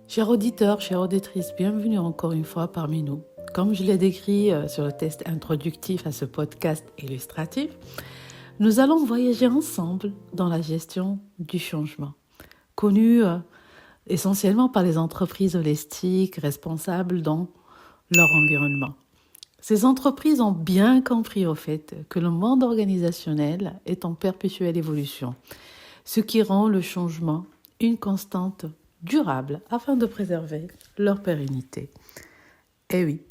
Chers auditeurs, chères auditrices, bienvenue encore une fois parmi nous. Comme je l'ai décrit sur le test introductif à ce podcast illustratif, nous allons voyager ensemble dans la gestion du changement, connue essentiellement par les entreprises holistiques responsables dans leur environnement. Ces entreprises ont bien compris au fait que le monde organisationnel est en perpétuelle évolution, ce qui rend le changement une constante durable afin de préserver leur pérennité. Et oui.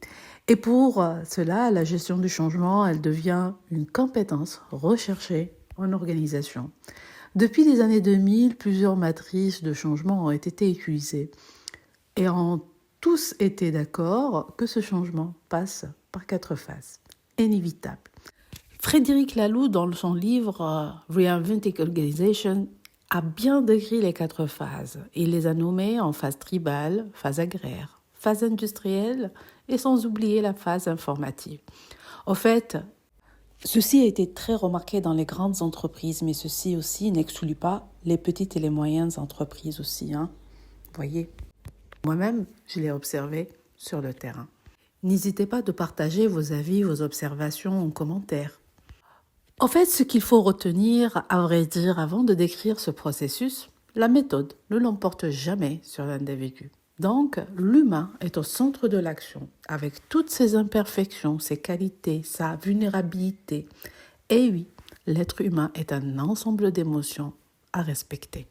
Et pour cela, la gestion du changement, elle devient une compétence recherchée en organisation. Depuis les années 2000, plusieurs matrices de changement ont été utilisées et ont tous été d'accord que ce changement passe par 4 phases, inévitables. Frédéric Laloux, dans son livre Reinventing Organization, a bien décrit les 4 phases. Il les a nommées en phase tribale, phase agraire, phase industrielle et sans oublier la phase informative. En fait, ceci a été très remarqué dans les grandes entreprises, mais ceci aussi n'exclut pas les petites et les moyennes entreprises aussi. Vous voyez, moi-même, je l'ai observé sur le terrain. N'hésitez pas de partager vos avis, vos observations en commentaire. En fait, ce qu'il faut retenir, à vrai dire, avant de décrire ce processus, la méthode ne l'emporte jamais sur l'individu. Donc, l'humain est au centre de l'action, avec toutes ses imperfections, ses qualités, sa vulnérabilité. Et oui, l'être humain est un ensemble d'émotions à respecter.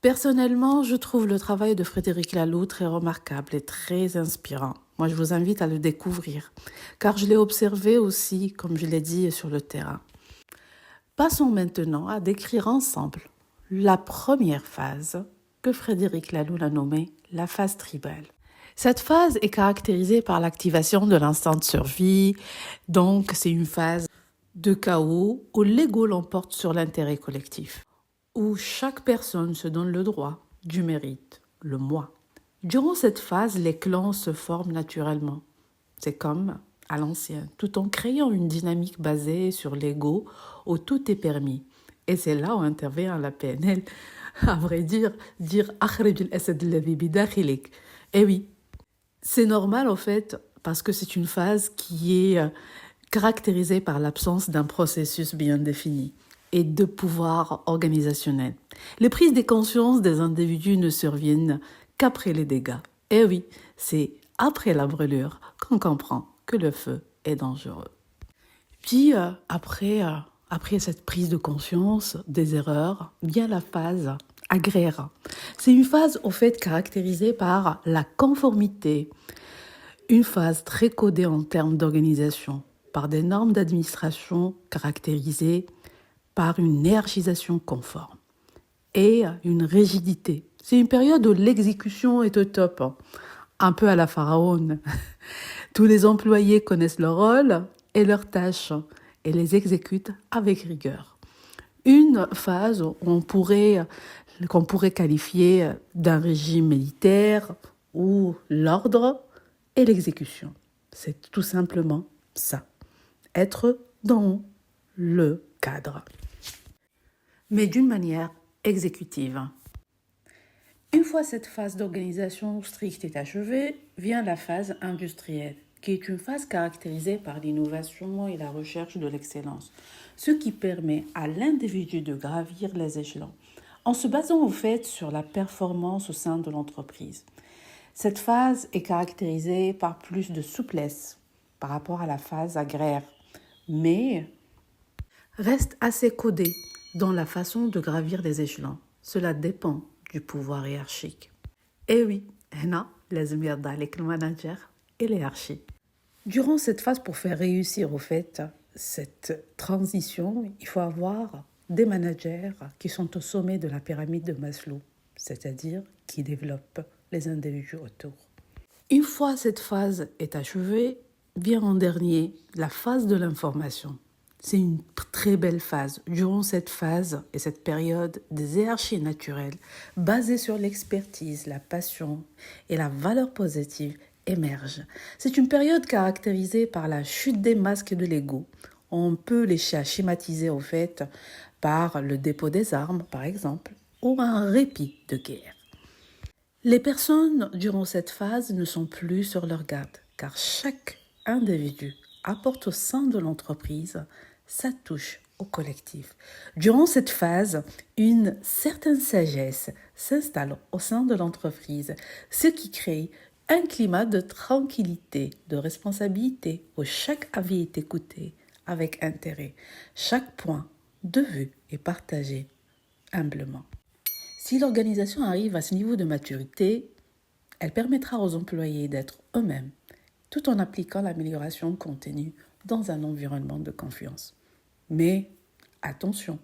Personnellement, je trouve le travail de Frédéric Laloux très remarquable et très inspirant. Moi, je vous invite à le découvrir, car je l'ai observé aussi, comme je l'ai dit, sur le terrain. Passons maintenant à décrire ensemble la première phase que Frédéric Laloux l'a nommée la phase tribale. Cette phase est caractérisée par l'activation de l'instinct de survie, donc c'est une phase de chaos où l'ego l'emporte sur l'intérêt collectif, où chaque personne se donne le droit du mérite, le moi. Durant cette phase, les clans se forment naturellement. C'est comme à l'ancien, tout en créant une dynamique basée sur l'ego où tout est permis. Et c'est là où intervient la PNL, à vrai dire أخرج الأسد الذي بداخلك. Et oui, c'est normal en fait, parce que c'est une phase qui est caractérisée par l'absence d'un processus bien défini et de pouvoir organisationnel. Les prises de conscience des individus ne surviennent qu'après les dégâts. Et oui, c'est après la brûlure qu'on comprend que le feu est dangereux. Puis après cette prise de conscience des erreurs, vient la phase agraire. C'est une phase au fait caractérisée par la conformité, une phase très codée en termes d'organisation, par des normes d'administration caractérisées par une hiérarchisation conforme et une rigidité. C'est une période où l'exécution est au top, un peu à la pharaon. Tous les employés connaissent leur rôle et leurs tâches et les exécutent avec rigueur. Une phase qu'on pourrait qualifier d'un régime militaire où l'ordre et l'exécution. C'est tout simplement ça, être dans le cadre, mais d'une manière exécutive. Une fois cette phase d'organisation stricte est achevée, vient la phase industrielle, qui est une phase caractérisée par l'innovation et la recherche de l'excellence, ce qui permet à l'individu de gravir les échelons, en se basant au fait sur la performance au sein de l'entreprise. Cette phase est caractérisée par plus de souplesse par rapport à la phase agraire, mais reste assez codée dans la façon de gravir les échelons. Cela dépend du pouvoir hiérarchique. Et oui, هنا لازم يرضى عليك المانجر et l'hierarchie. Durant cette phase, pour faire réussir au fait cette transition, il faut avoir des managers qui sont au sommet de la pyramide de Maslow, c'est-à-dire qui développent les individus autour. Une fois cette phase est achevée, vient en dernier la phase de l'information. C'est une très belle phase. Durant cette phase et cette période, des hiérarchies naturelles basées sur l'expertise, la passion et la valeur positive émergent. C'est une période caractérisée par la chute des masques de l'ego. On peut les schématiser au fait par le dépôt des armes, par exemple, ou un répit de guerre. Les personnes durant cette phase ne sont plus sur leur garde, car chaque individu apporte au sein de l'entreprise sa touche au collectif. Durant cette phase, une certaine sagesse s'installe au sein de l'entreprise, ce qui crée un climat de tranquillité, de responsabilité, où chaque avis est écouté avec intérêt. Chaque point de vue est partagé humblement. Si l'organisation arrive à ce niveau de maturité, elle permettra aux employés d'être eux-mêmes, tout en appliquant l'amélioration contenue dans un environnement de confiance. Mais attention,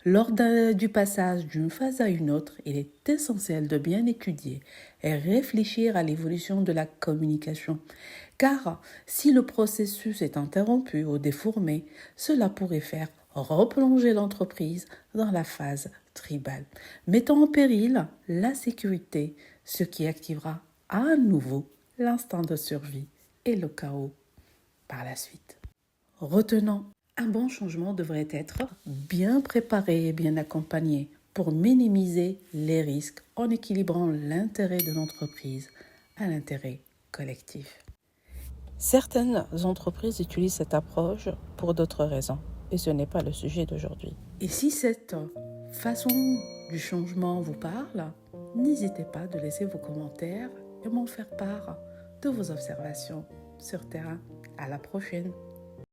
lors du passage d'une phase à une autre, il est essentiel de bien étudier et réfléchir à l'évolution de la communication. Car si le processus est interrompu ou déformé, cela pourrait faire replonger l'entreprise dans la phase tribale, mettant en péril la sécurité, ce qui activera à nouveau l'instinct de survie et le chaos par la suite. Retenons, un bon changement devrait être bien préparé et bien accompagné pour minimiser les risques en équilibrant l'intérêt de l'entreprise à l'intérêt collectif. Certaines entreprises utilisent cette approche pour d'autres raisons, et ce n'est pas le sujet d'aujourd'hui. Et si cette façon du changement vous parle, n'hésitez pas de laisser vos commentaires et m'en faire part de vos observations sur terrain. À la prochaine!